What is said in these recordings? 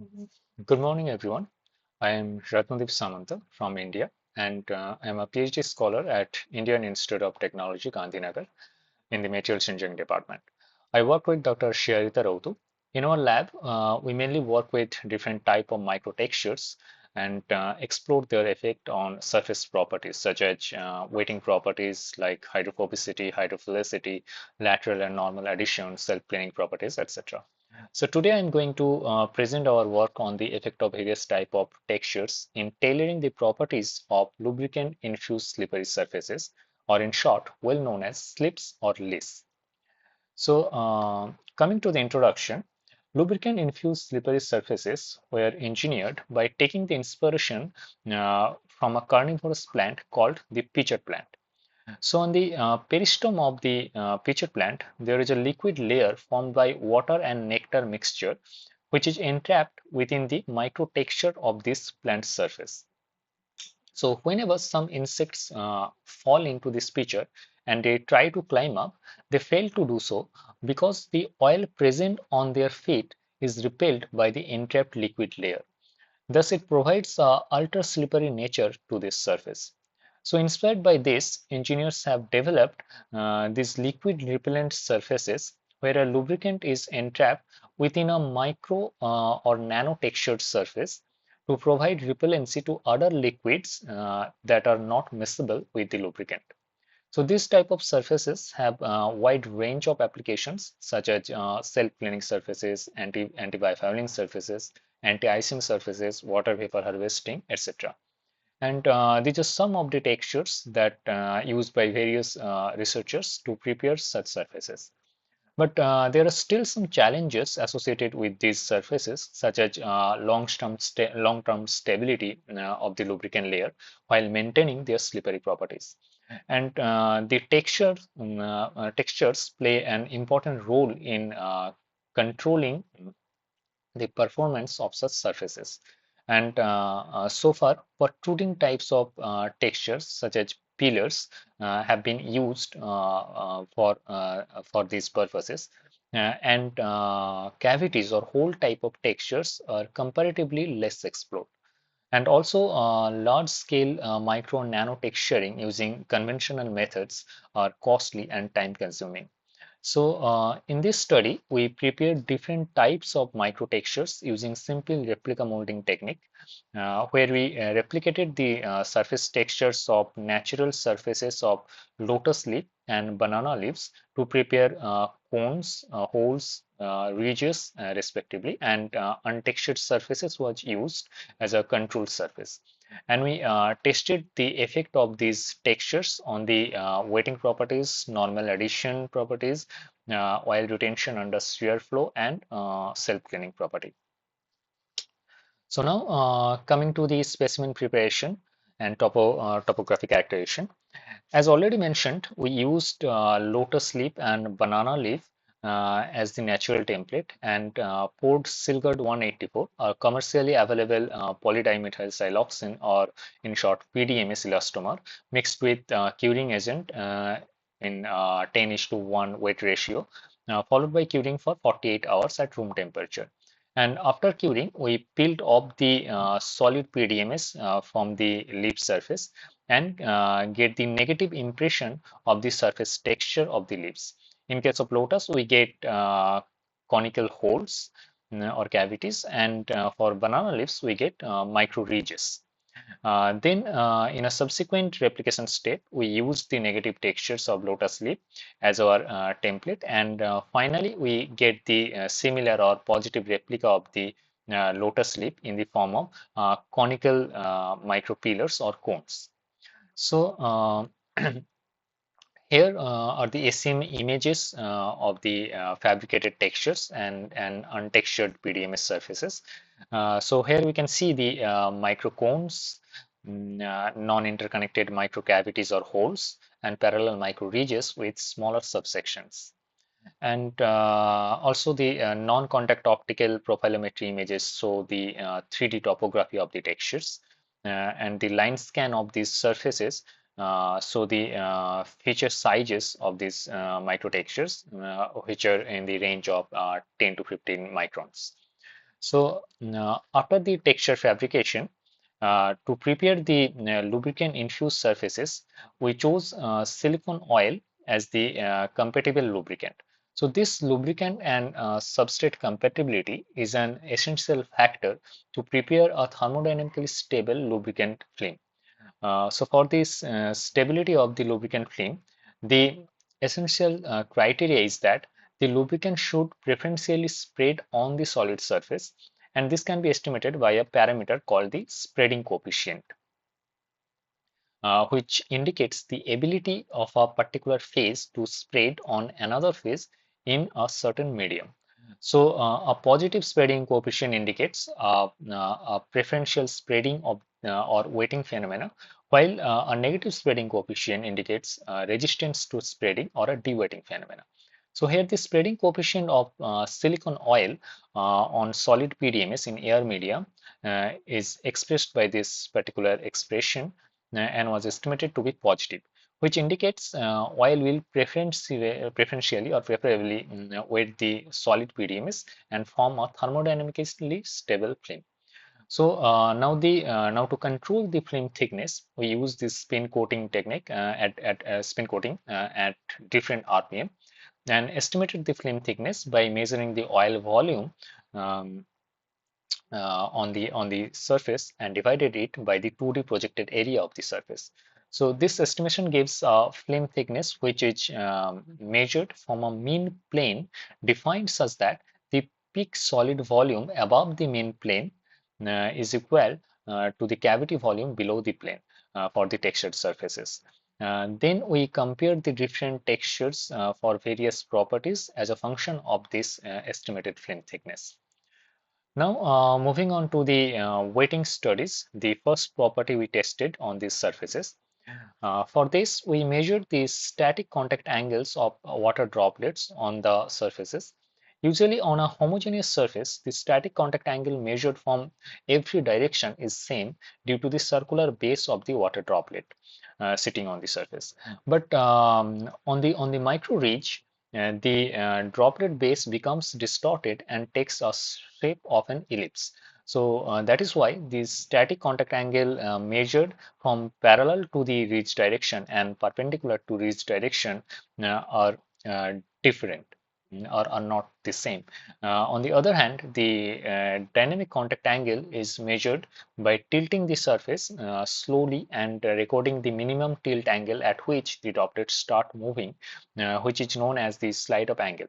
Mhm. Good morning, everyone. I am Ratnadeep Samanta from India, and I am a PhD scholar at Indian Institute of Technology, Gandhinagar, in the Materials Engineering Department. I work with Dr. Shiarita Rautu. In our lab, we mainly work with different type of microtextures and explore their effect on surface properties such as weighting properties like hydrophobicity, hydrophilicity, lateral and normal addition, self-cleaning properties, etc. So today I'm going to present our work on the effect of various type of textures in tailoring the properties of lubricant infused slippery surfaces, or in short, well known as slips or lists. So, coming to the introduction, lubricant infused slippery surfaces were engineered by taking the inspiration from a carnivorous plant called the pitcher plant. So, on the peristome of the pitcher plant, there is a liquid layer formed by water and nectar mixture, which is entrapped within the microtexture of this plant surface. So whenever some insects fall into this pitcher and they try to climb up, they fail to do so because the oil present on their feet is repelled by the entrapped liquid layer. Thus, it provides a ultra slippery nature to this surface. So, inspired by this, engineers have developed these liquid repellent surfaces where a lubricant is entrapped within a micro or nano textured surface to provide repellency to other liquids that are not miscible with the lubricant. So these type of surfaces have a wide range of applications such as self-cleaning surfaces, anti-bifouling surfaces, anti-icing surfaces, water vapor harvesting, etc. And these are some of the textures that used by various researchers to prepare such surfaces. But there are still some challenges associated with these surfaces, such as long-term stability of the lubricant layer while maintaining their slippery properties. And the textures play an important role in controlling the performance of such surfaces. And so far, protruding types of textures such as pillars have been used for these purposes. And cavities or whole type of textures are comparatively less explored. And also, large-scale micro nano texturing using conventional methods are costly and time-consuming. So in this study, we prepared different types of microtextures using simple replica molding technique, where we replicated the surface textures of natural surfaces of lotus leaf and banana leaves to prepare cones, holes, ridges, respectively, and untextured surfaces was used as a control surface. And we tested the effect of these textures on the wetting properties, normal addition properties, oil retention under shear flow, and self-cleaning property. So now coming to the specimen preparation and topographic characterization. As already mentioned, we used lotus leaf and banana leaf as the natural template and poured Silgard 184, a commercially available polydimethyl siloxane, or in short PDMS elastomer, mixed with curing agent in 10:1 weight ratio, followed by curing for 48 hours at room temperature. And after curing, we peeled off the solid PDMS from the leaf surface and get the negative impression of the surface texture of the leaves. In case of lotus, we get conical holes or cavities, and for banana leaves, we get micro ridges. Then, in a subsequent replication step, we use the negative textures of lotus leaf as our template, and finally, we get the similar or positive replica of the lotus leaf in the form of conical micropillars or cones. So, here are the SEM images of the fabricated textures and untextured PDMS surfaces. So here we can see the microcones, non-interconnected microcavities or holes, and parallel micro ridges with smaller subsections. And also the non-contact optical profilometry images show the 3D topography of the textures, and the line scan of these surfaces so the feature sizes of these microtextures, which are in the range of 10 to 15 microns. So after the texture fabrication, to prepare the lubricant infused surfaces, we chose silicone oil as the compatible lubricant. So this lubricant and substrate compatibility is an essential factor to prepare a thermodynamically stable lubricant film. So for this stability of the lubricant film, the essential criteria is that the lubricant should preferentially spread on the solid surface, and this can be estimated by a parameter called the spreading coefficient, which indicates the ability of a particular phase to spread on another phase in a certain medium. So, a positive spreading coefficient indicates a preferential spreading of or wetting phenomena, while a negative spreading coefficient indicates resistance to spreading or a de-wetting phenomena. So here the spreading coefficient of silicon oil on solid PDMS in air media is expressed by this particular expression and was estimated to be positive, which indicates oil will preferentially or preferably wet the solid PDMS and form a thermodynamically stable film. So now to control the film thickness, we use this spin coating technique at spin coating at different RPM and estimated the film thickness by measuring the oil volume um, on the surface and divided it by the 2D projected area of the surface. So this estimation gives a film thickness which is measured from a mean plane defined such that the peak solid volume above the mean plane is equal to the cavity volume below the plane for the textured surfaces. Then we compare the different textures for various properties as a function of this estimated film thickness. Now, moving on to the weighting studies, the first property we tested on these surfaces. For this, we measured the static contact angles of water droplets on the surfaces. Usually on a homogeneous surface, the static contact angle measured from every direction is same due to the circular base of the water droplet sitting on the surface. But on the micro ridge, the droplet base becomes distorted and takes a shape of an ellipse. So that is why the static contact angle measured from parallel to the ridge direction and perpendicular to ridge direction are different or are not the same. On the other hand, the dynamic contact angle is measured by tilting the surface slowly and recording the minimum tilt angle at which the droplets start moving, which is known as the slide up angle.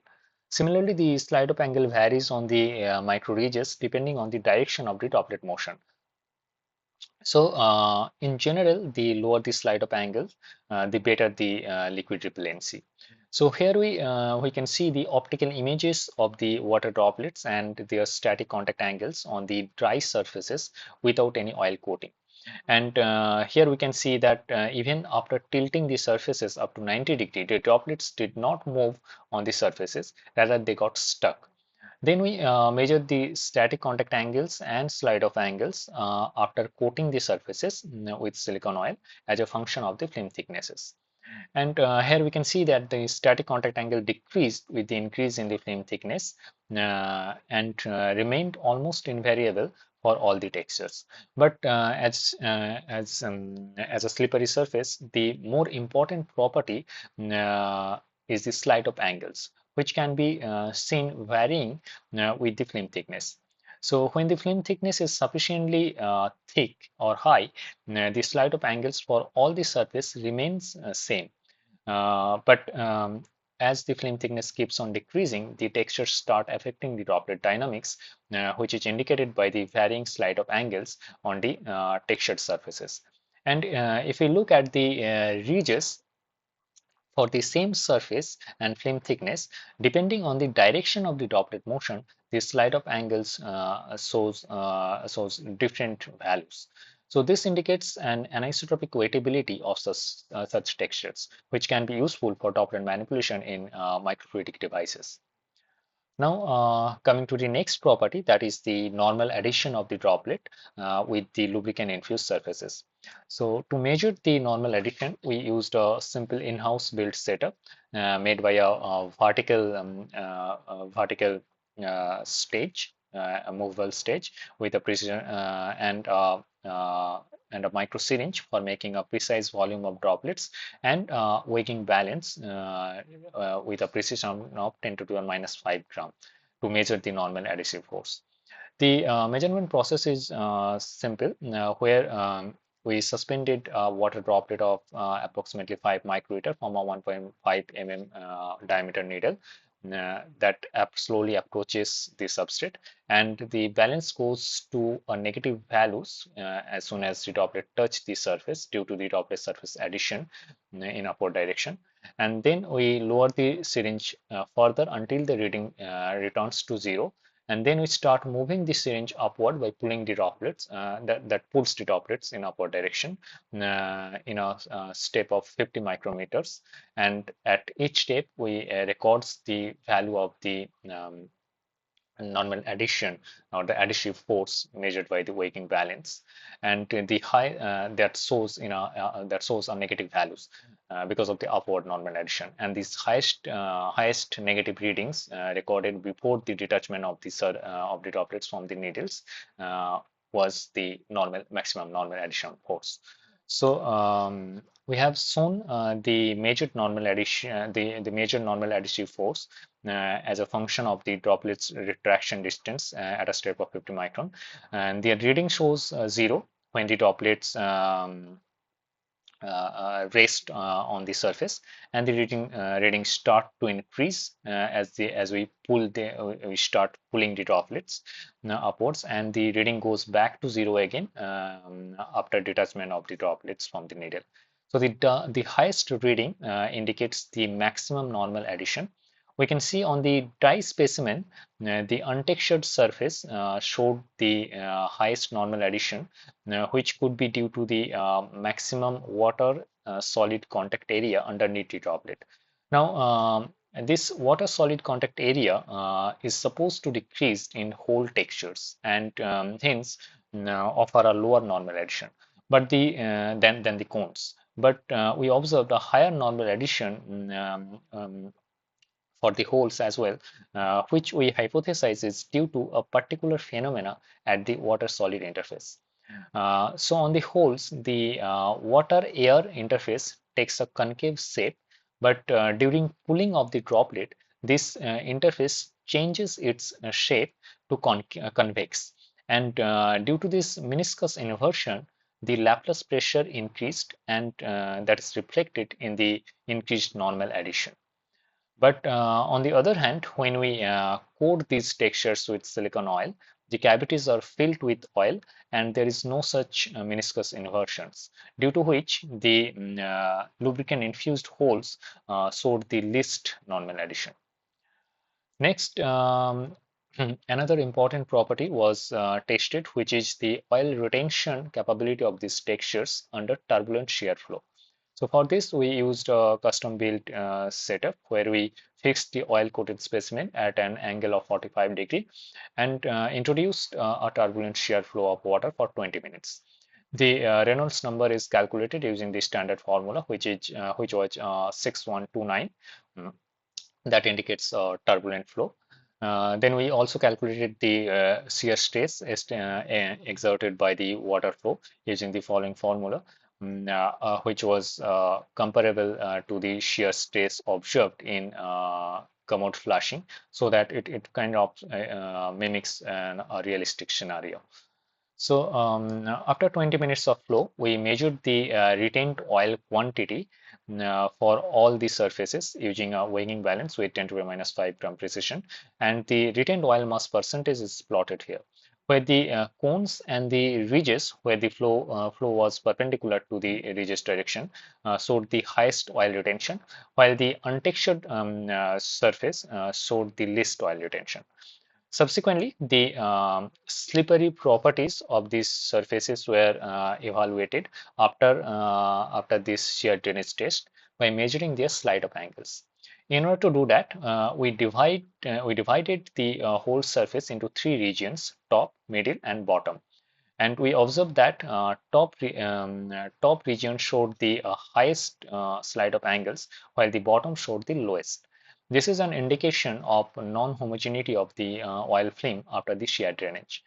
Similarly, the slide up angle varies on the micro ridges depending on the direction of the droplet motion. So, in general, the lower the slide up angle, the better the liquid repellency. So here we can see the optical images of the water droplets and their static contact angles on the dry surfaces without any oil coating. And here we can see that even after tilting the surfaces up to 90°, the droplets did not move on the surfaces, rather they got stuck. Then we measured the static contact angles and slide off angles after coating the surfaces with silicone oil as a function of the film thicknesses. And here we can see that the static contact angle decreased with the increase in the film thickness and remained almost invariable for all the textures. But as a slippery surface, the more important property is the slide up angles, which can be seen varying with the film thickness. So when the film thickness is sufficiently thick or high, the slide up angles for all the surface remains same. But as the film thickness keeps on decreasing, the textures start affecting the droplet dynamics, which is indicated by the varying slide of angles on the textured surfaces. And if we look at the ridges for the same surface and film thickness, depending on the direction of the droplet motion, the slide of angles shows different values. So this indicates an anisotropic weightability of such textures, which can be useful for droplet manipulation in microfluidic devices. Now, coming to the next property, that is the normal addition of the droplet with the lubricant infused surfaces. So, to measure the normal addition, we used a simple in-house built setup made by a vertical stage a movable stage with a precision and a micro syringe for making a precise volume of droplets, and weighing balance with a precision of 10 to the power minus 5 gram to measure the normal adhesive force. The measurement process is simple, where we suspended a water droplet of approximately 5 microliter from a 1.5 diameter needle that slowly approaches the substrate, and the balance goes to a negative values as soon as the droplet touch the surface due to the droplet surface addition in upward direction. And then we lower the syringe further until the reading returns to zero, and then we start moving the syringe upward by pulling the droplets that pulls the droplets in upward direction in a step of 50 micrometers, and at each step we records the value of the normal addition or the additive force measured by the weighing balance, and the high that shows are negative values because of the upward normal addition, and these highest negative readings recorded before the detachment of the droplets from the needles uh, was the maximum normal addition force. So we have shown the measured normal addition, the measured normal additive force as a function of the droplet's retraction distance at a step of 50 micron. And the reading shows 0 when the droplets rest on the surface, and the readings start to increase as we start pulling the droplets upwards, and the reading goes back to 0 again after detachment of the droplets from the needle. So the highest reading indicates the maximum normal addition. We can see on the dye specimen, the untextured surface showed the highest normal addition, which could be due to the maximum water solid contact area underneath the droplet. Now, this water solid contact area is supposed to decrease in whole textures, and hence offer a lower normal addition but than the cones. But we observed a higher normal addition for the holes as well, which we hypothesize is due to a particular phenomena at the water-solid interface. So on the holes, the water-air interface takes a concave shape, but during cooling of the droplet, this interface changes its shape to convex. And due to this meniscus inversion, the Laplace pressure increased, and that is reflected in the increased normal addition. But on the other hand, when we coat these textures with silicone oil, the cavities are filled with oil, and there is no such meniscus inversions, due to which the lubricant infused holes showed the least normal addition. Next, another important property was tested, which is the oil retention capability of these textures under turbulent shear flow. So for this, we used a custom-built setup where we fixed the oil-coated specimen at an angle of 45 degrees and introduced a turbulent shear flow of water for 20 minutes. The Reynolds number is calculated using the standard formula, which was 6129. That indicates turbulent flow. Then we also calculated the shear stress exerted by the water flow using the following formula, which was comparable to the shear stress observed in commode flashing, so that it kind of mimics a realistic scenario. So after 20 minutes of flow, we measured the retained oil quantity for all the surfaces using a weighing balance with 10 to the minus 5 gram precision, and the retained oil mass percentage is plotted here, where the cones and the ridges where the flow was perpendicular to the ridges direction showed the highest oil retention, while the untextured surface showed the least oil retention. Subsequently, the slippery properties of these surfaces were evaluated after this shear drainage test by measuring their slide-up angles. In order to do that, we divided the whole surface into three regions: top, middle, and bottom. And we observed that top region showed the highest slide-up angles, while the bottom showed the lowest. This is an indication of non-homogeneity of the oil film after the shear drainage.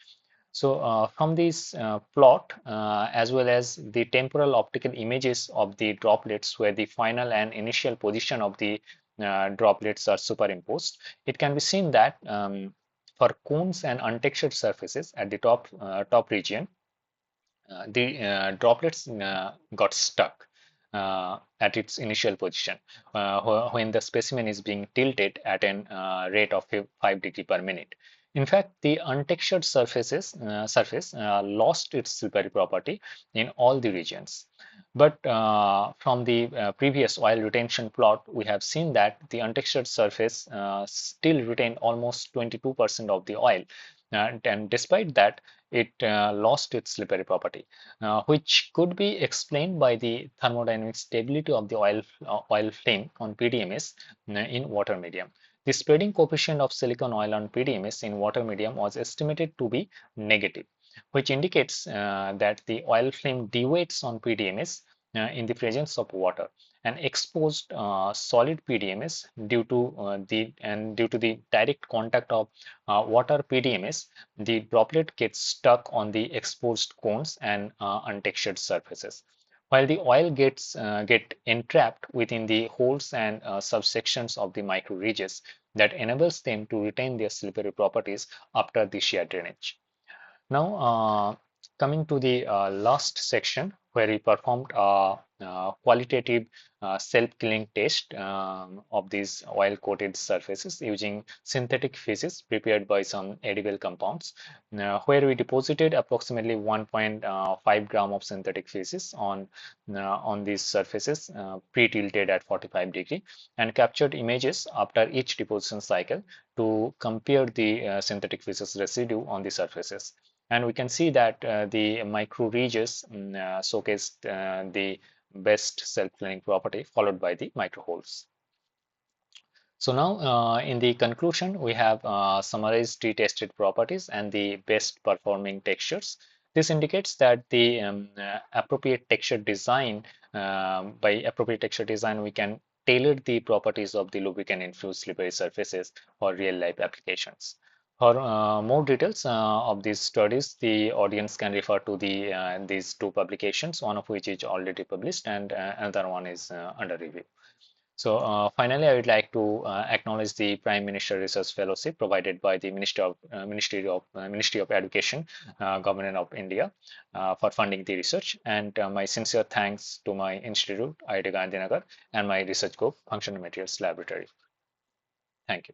So from this plot, as well as the temporal optical images of the droplets where the final and initial position of the droplets are superimposed, it can be seen that for cones and untextured surfaces at the top region, the droplets got stuck at its initial position when the specimen is being tilted at an rate of 5 degree per minute. In fact, the untextured surface lost its slippery property in all the regions. But from the previous oil retention plot, we have seen that the untextured surface still retained almost 22% of the oil. And despite that, it lost its slippery property, which could be explained by the thermodynamic stability of the oil film on PDMS in water medium. The spreading coefficient of silicon oil on PDMS in water medium was estimated to be negative, which indicates that the oil film dewaits on PDMS in the presence of water. And exposed solid PDMS due to the direct contact of water PDMS, the droplet gets stuck on the exposed cones and untextured surfaces, while the oil get entrapped within the holes and subsections of the micro ridges that enables them to retain their slippery properties after the shear drainage. Now, coming to the last section where we performed a qualitative self-killing test of these oil-coated surfaces using synthetic feces prepared by some edible compounds, where we deposited approximately 1.5 gram of synthetic feces on these surfaces pre-tilted at 45 degree and captured images after each deposition cycle to compare the synthetic feces residue on the surfaces. And we can see that the micro ridges showcased the best self-cleaning property, followed by the micro holes. So now in the conclusion, we have summarized the tested properties and the best performing textures. This indicates that the appropriate texture design, by appropriate texture design, we can tailor the properties of the lubricant infused slippery surfaces for real life applications. For more details of these studies, the audience can refer to these two publications, one of which is already published and another one is under review. So finally, I would like to acknowledge the Prime Minister Research Fellowship provided by the Ministry of Education, Government of India, for funding the research, and my sincere thanks to my institute, IIT Gandhinagar, and my research group, Functional Materials Laboratory. Thank you.